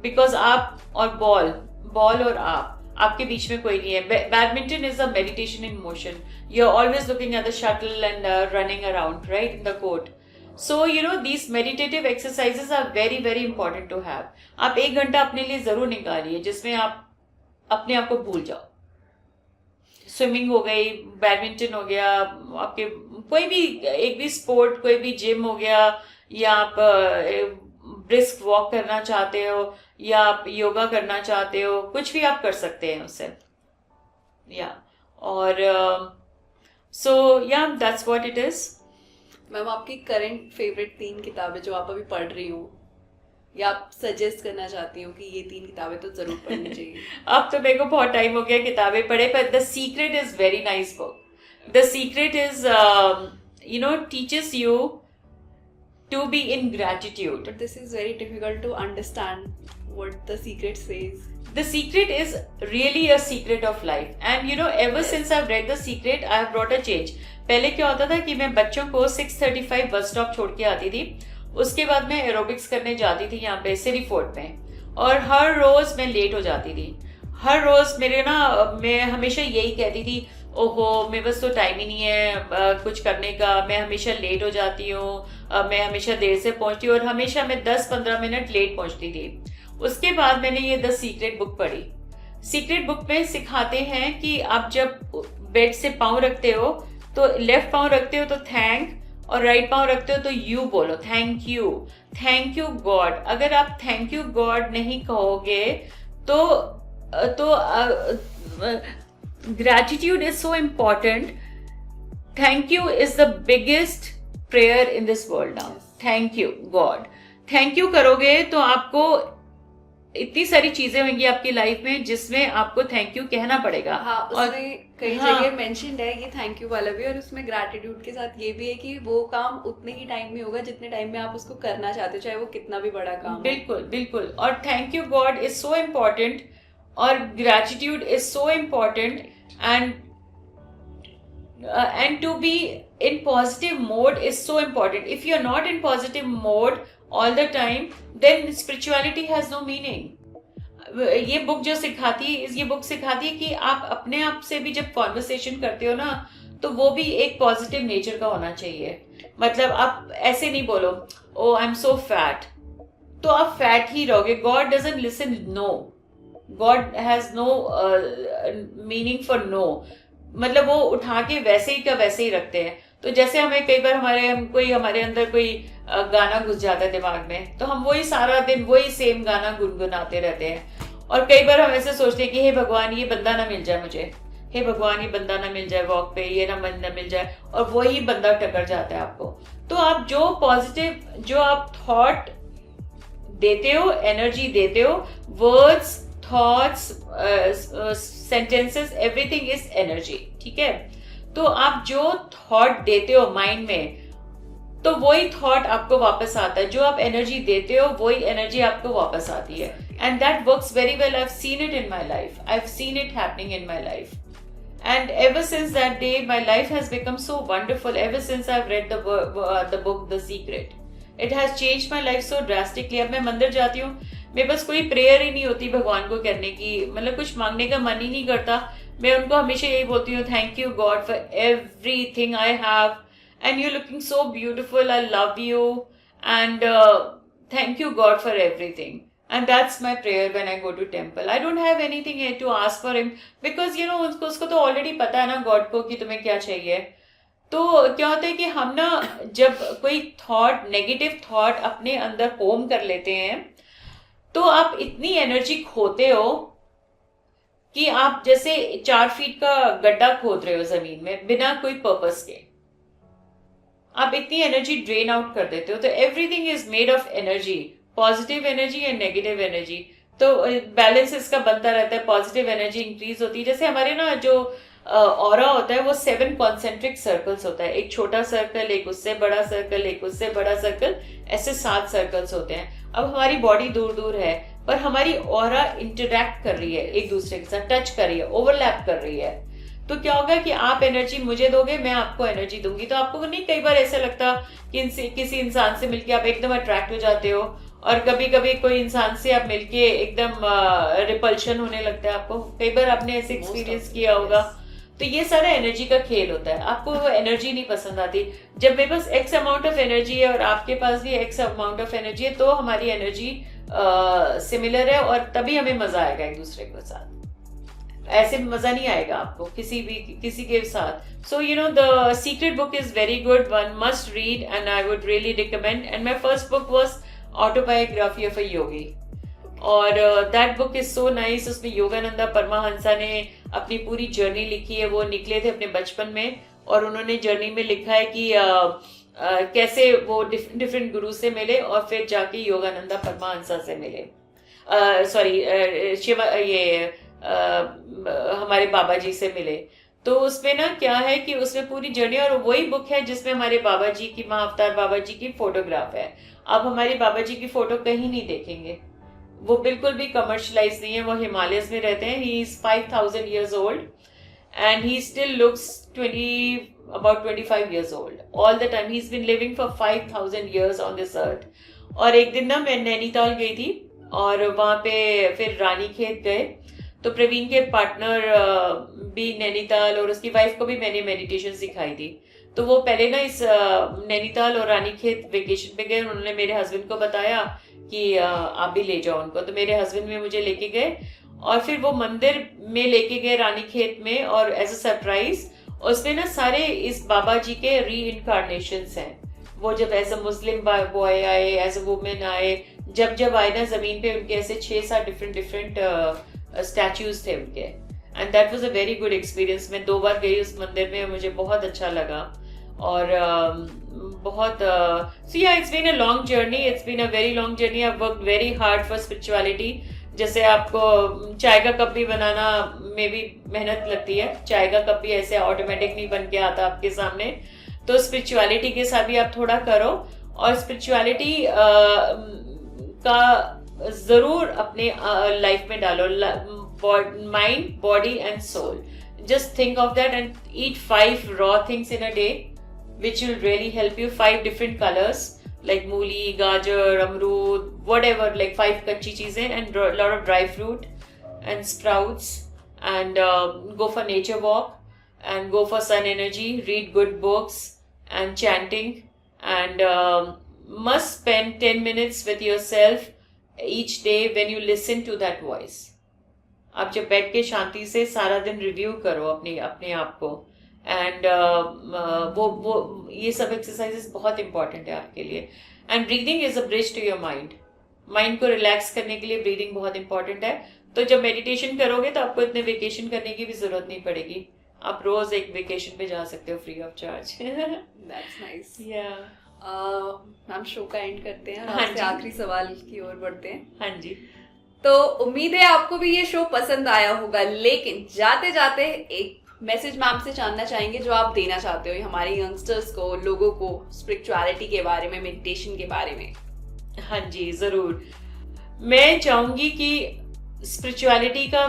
Because आप और ball और आपके बीच में कोई नहीं है. Badminton is a meditation in motion. You are always looking at the shuttle and running around right in the court. So you know these meditative exercises are very very important to have. आप 1 घंटा अपने लिए जरूर निकालिए जिसमें आप अपने आप को भूल जाओ. स्विमिंग हो गई, बैडमिंटन हो गया, आपके कोई भी एक भी स्पोर्ट, कोई भी जिम हो गया, या आप ब्रिस्क वॉक करना चाहते हो, या आप योगा करना चाहते हो, कुछ भी आप कर सकते हैं उससे. या और सो या that's what it is. Ma'am, आपकी करंट फेवरेट 3 किताबें जो आप अभी पढ़ रही हो, या आप सजेस्ट करना चाहती हो कि ये 3 किताबें तो जरूर पढ़नी चाहिए? अब तो मेरे को बहुत टाइम हो गया किताबें पढ़े, पर the secret is very nice book. The secret is you know teaches you to be in gratitude. But this is very difficult to understand what the secret says. The secret is really a secret of life, and you know ever since I've read The Secret, I have brought a change. पहले क्या होता था कि मैं बच्चों को 6:35 bus stop छोड़ के आती थी, उसके बाद मैं एरोबिक्स करने जाती थी यहाँ पे सिटी फोर्ट में, और हर रोज मैं लेट हो जाती थी। हर रोज मैं हमेशा यही कहती थी, ओहो मेरे पास तो टाइम ही नहीं है कुछ करने का, मैं हमेशा लेट हो जाती हूँ, मैं हमेशा देर से पहुंचती हूँ, और हमेशा मैं 10-15 मिनट लेट पहुंचती थी। उसके बाद मैंने ये द सीक्रेट बुक पढ़ी। सीक्रेट बुक में सिखाते हैं कि आप जब बेड से पाँव रखते हो तो लेफ्ट पाँव रखते हो तो थैंक, और राइट पाँव रखते हो तो यू बोलो, थैंक यू गॉड। अगर आप थैंक यू गॉड नहीं कहोगे तो gratitude is so important. Thank you is the biggest prayer in this world now. Thank you God. Thank you करोगे तो आपको इतनी सारी चीजें होंगी आपकी लाइफ में जिसमें आपको थैंक यू कहना पड़ेगा। हाँ, उसमें कई जगह मेंशन्ड है ये थैंक यू वाला भी, और उसमें ग्रैटिट्यूड के साथ ये भी है कि वो काम उतने ही टाइम में होगा जितने टाइम में आप उसको करना चाहते हो, चाहे वो कितना भी बड़ा काम हो। बिल्कुल बिल्कुल। और thank you God is so important, और gratitude is so important, and to be in positive mode is so important. If you're not in positive mode all the time, then spirituality has no meaning. ये book जो सिखाती है, ये book सिखाती है कि आप अपने आप से भी जब कॉन्वर्सेशन करते हो ना, तो वो भी एक पॉजिटिव नेचर का होना चाहिए। मतलब आप ऐसे नहीं बोलो ओ आई एम सो फैट, तो आप फैट ही रहोगे। God doesn't listen no, God has no meaning for no. मतलब वो उठा के वैसे ही का वैसे ही रखते हैं। तो जैसे हमें कई बार हमारे अंदर कोई गाना घुस जाता है दिमाग में, तो हम वही सारा दिन वही सेम गाना गुनगुनाते रहते हैं। और कई बार हम ऐसे सोचते हैं कि हे भगवान ये बंदा ना मिल जाए मुझे, हे भगवान ये बंदा ना मिल जाए वॉक पे, ये ना बंदा मिल जाए, और वही बंदा टकर जाता है आपको। तो आप जो पॉजिटिव, जो आप थॉट देते हो, एनर्जी देते हो, words, thoughts, sentences, everything is energy, ठीक है। तो आप जो थॉट देते हो माइंड में, तो वही थॉट आपको वापस आता है। जो आप एनर्जी देते हो वही एनर्जी आपको वापस आती है। And that works very well. I have seen it in my life, I have seen it happening in my life, and ever since that day my life has become so wonderful. Ever since I've read the book The Secret, it has changed my life so drastically. अब मैं मंदिर जाती हूँ, मेरे पास कोई prayer ही नहीं होती भगवान को करने की, मतलब कुछ मांगने का मन ही नहीं करता। मैं उनको हमेशा यही बोलती हूँ, thank you God for everything I have, and you looking so beautiful, I love you, and thank you God for everything. And that's my prayer when I go to temple. I don't have anything to ask for him because उसको तो already पता है ना God को कि तुम्हें क्या चाहिए. तो क्या होता है कि हम ना जब कोई थॉट, नेगेटिव थॉट अपने अंदर होम कर लेते हैं तो आप इतनी एनर्जी खोते हो कि आप जैसे 4 फीट का गड्ढा खोद रहे हो जमीन में बिना कोई पर्पस के. आप इतनी एनर्जी ड्रेन आउट कर देते हो. तो everything is made of energy, positive energy and negative energy. तो बैलेंस इसका बनता रहता है. पॉजिटिव एनर्जी इंक्रीज होती है. जैसे हमारे ना जो ऑरा होता है वो 7 कॉन्सेंट्रिक सर्कल्स होता है. एक छोटा सर्कल, एक उससे बड़ा सर्कल, एक उससे बड़ा सर्कल, ऐसे 7 सर्कल्स होते हैं. अब हमारी बॉडी दूर दूर है पर हमारी ऑरा इंटरैक्ट कर रही है, एक दूसरे के साथ टच कर रही है, ओवरलैप कर रही है. तो क्या होगा कि आप एनर्जी मुझे दोगे, मैं आपको एनर्जी दूंगी. तो आपको नहीं कई बार ऐसा लगता कि किसी इंसान से मिलके आप एकदम अट्रैक्ट हो जाते हो और कभी कभी कोई इंसान से आप मिलके एकदम रिपल्शन होने लगता है आपको. कई बार आपने ऐसे एक्सपीरियंस किया होगा. तो ये सारा एनर्जी का खेल होता है. आपको वो एनर्जी नहीं पसंद आती. जब मेरे पास एक्स अमाउंट ऑफ एनर्जी है और आपके पास भी एक्स अमाउंट ऑफ एनर्जी है तो हमारी एनर्जी सिमिलर है और तभी हमें मजा आएगा एक दूसरे के साथ. ऐसे मजा नहीं आएगा आपको किसी के साथ. So the secret book is very good, one must read and I would really recommend. And my first book was autobiography of a yogi और that book is so nice. उसमें योगानंदा परमहंसा ने अपनी पूरी जर्नी लिखी है. वो निकले थे अपने बचपन में और उन्होंने जर्नी में लिखा है कि कैसे वो डिफरेंट गुरु से मिले और फिर जाके योगानंदा परमहंसा से मिले. हमारे बाबा जी से मिले. तो उसमें ना क्या है कि उसमें पूरी जर्नी, और वही बुक है जिसमें हमारे बाबा जी की, महाअवतार बाबा जी की फोटोग्राफ है. आप हमारे बाबा जी की फोटो कहीं नहीं देखेंगे. वो बिल्कुल भी कमर्शलाइज नहीं है. वो हिमालयस में रहते हैं. He is 5000 years old and he still looks 20, about 25 years old. All the time. He's been living for 5,000 years on this earth. और एक दिन ना मैं नैनीताल गई थी और वहाँ पे फिर रानीखेत गए, तो प्रवीण के पार्टनर भी नैनीताल और उसकी वाइफ को भी मैंने मेडिटेशन सिखाई थी। तो वो पहले ना इस नैनीताल और रानीखेत वेकेशन पे गए, उन्होंने मेरे हस्बैंड को बताया कि आप भी ले जाओ उनको, तो मेरे हस्बैंड भी मुझे लेके गए और फिर वो मंदिर में लेके गए रानीखेत में, और एज अ सरप्राइज उसमें ना सारे इस बाबा जी के री इनकारनेशंस हैं। वो जब एज अ मुस्लिम बॉय आए, एज अ वुमेन आए, जब आए ना जमीन पे उनके ऐसे 6-7 डिफरेंट स्टैच्यूज थे उनके, and that was a very good experience. मैं 2 बार गई उस मंदिर में, मुझे बहुत अच्छा लगा। और बहुत सो या it's been a long journey, it's been a very long journey. I worked very hard for spirituality. जैसे आपको चाय का कप भी बनाना में भी मेहनत लगती है, चाय का कप भी ऐसे ऑटोमेटिक नहीं बन के आता आपके सामने, तो स्पिरिचुअलिटी के साथ भी आप थोड़ा करो, और स्पिरिचुअलिटी का जरूर अपने लाइफ में डालो, mind, body and soul. Just think of that and eat 5 raw things in a day, which will really help you. 5 different colors like मूली, गाजर, अमरूद, whatever, like 5 कच्ची चीजें and a lot of dry fruit and sprouts, and go for nature walk and go for sun energy, read good books and chanting, and must spend 10 minutes with yourself each day when you listen to that voice. आप जब बैठ के शांति से सारा दिन review करो अपने आप को, एंड वो ये सब एक्सरसाइजेस बहुत इंपॉर्टेंट है आपके लिए। And breathing is a bridge to your mind को रिलैक्स करने के लिए ब्रीदिंग बहुत इंपॉर्टेंट है। तो जब मेडिटेशन करोगे तो आपको इतने वेकेशन करने की भी जरूरत नहीं पड़ेगी, आप रोज एक वेकेशन पे जा सकते हो free of charge. That's nice. या हम शो का एंड करते हैं, हाँ जी। आखिरी सवाल की ओर बढ़ते हैं। हाँ जी। तो उम्मीद है आपको भी ये शो पसंद आया होगा, लेकिन जाते जाते एक मैसेज मैम से जानना चाहेंगे जो आप देना चाहते हो हमारे यंगस्टर्स को, लोगों को, स्पिरिचुअलिटी के बारे में, मेडिटेशन के बारे में। हाँ जी, जरूर। मैं चाहूंगी कि स्पिरिचुअलिटी का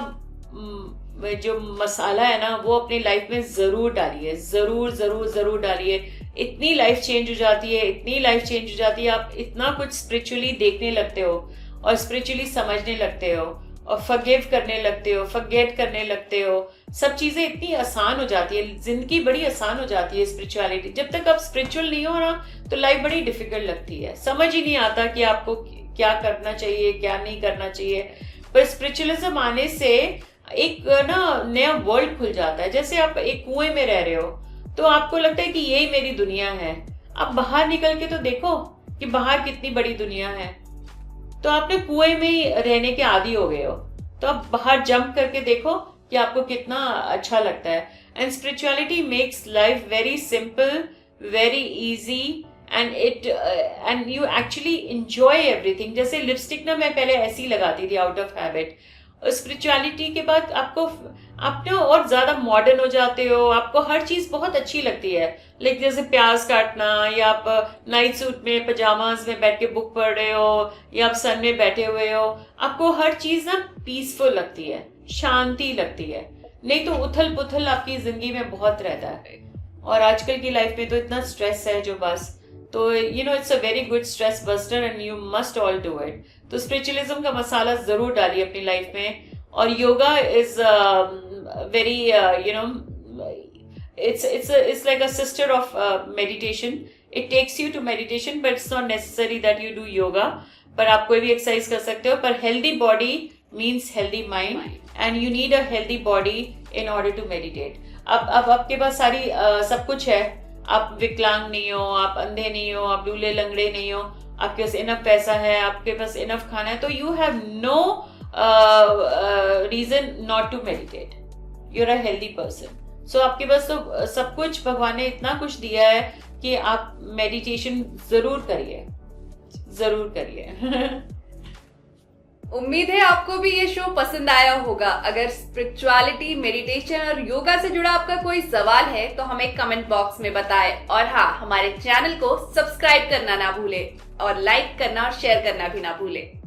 जो मसाला है ना वो अपनी लाइफ में जरूर डालिए, जरूर जरूर जरूर डालिए। इतनी लाइफ चेंज हो जाती है, इतनी लाइफ चेंज हो जाती है, आप इतना कुछ स्पिरिचुअली देखने लगते हो और स्पिरिचुअली समझने लगते हो और फॉरगिव करने लगते हो, फॉरगेट करने लगते हो। सब चीजें इतनी आसान हो जाती है, जिंदगी बड़ी आसान हो जाती है स्पिरिचुअलिटी। जब तक आप स्पिरिचुअल नहीं हो ना तो लाइफ बड़ी डिफिकल्ट लगती है, समझ ही नहीं आता कि आपको क्या करना चाहिए, क्या नहीं करना चाहिए। पर स्पिरिचुअलिज्म आने से एक ना नया वर्ल्ड खुल जाता है। जैसे आप एक कुएं में रह रहे हो तो आपको लगता है कि यही मेरी दुनिया है। आप बाहर निकल के तो देखो कि बाहर कितनी बड़ी दुनिया है। तो आपने कुएं में ही रहने के आदी हो गए हो, तो आप बाहर जंप करके देखो कि आपको कितना अच्छा लगता है। And spirituality makes life very simple, very easy, and you actually enjoy everything. जैसे लिपस्टिक ना मैं पहले ऐसी लगाती थी आउट ऑफ हैबिट, स्पिरिचुअलिटी के बाद आप ना और ज्यादा मॉडर्न हो जाते हो, आपको हर चीज बहुत अच्छी लगती है। लाइक जैसे प्याज काटना, या आप नाइट सूट में पजामाज में बैठ के बुक पढ़ रहे हो, या आप सन में बैठे हुए हो, आपको हर चीज ना पीसफुल लगती है, शांति लगती है। नहीं तो उथल पुथल आपकी जिंदगी में बहुत रहता है, और आजकल की लाइफ में तो इतना स्ट्रेस है जो बस। तो it's a very good stress buster and you must all do it. तो स्पिरिचुअलिज्म का मसाला जरूर डालिए अपनी लाइफ में। और yoga is very it's like a sister of meditation. It takes you to meditation, but it's not necessary that you do yoga. पर आप कोई भी एक्सरसाइज कर सकते हो। पर healthy body means healthy mind, and you need a healthy body in order to meditate. अब आपके पास सारी सब कुछ है, आप विकलांग नहीं हो, आप अंधे नहीं हो, आप लूले लंगड़े नहीं हो, आपके पास इनफ पैसा है, आपके पास इनफ खाना है, तो you have no reason not to meditate. You are a healthy person. So आपके पास तो सब कुछ भगवान ने इतना कुछ दिया है कि आप मेडिटेशन जरूर करिए, जरूर करिए। उम्मीद है आपको भी ये शो पसंद आया होगा। अगर स्पिरिचुअलिटी, मेडिटेशन और योगा से जुड़ा आपका कोई सवाल है तो हमें कमेंट बॉक्स में बताएं, और हाँ, हमारे चैनल को सब्सक्राइब करना ना भूलें और लाइक करना और शेयर करना भी ना भूलें।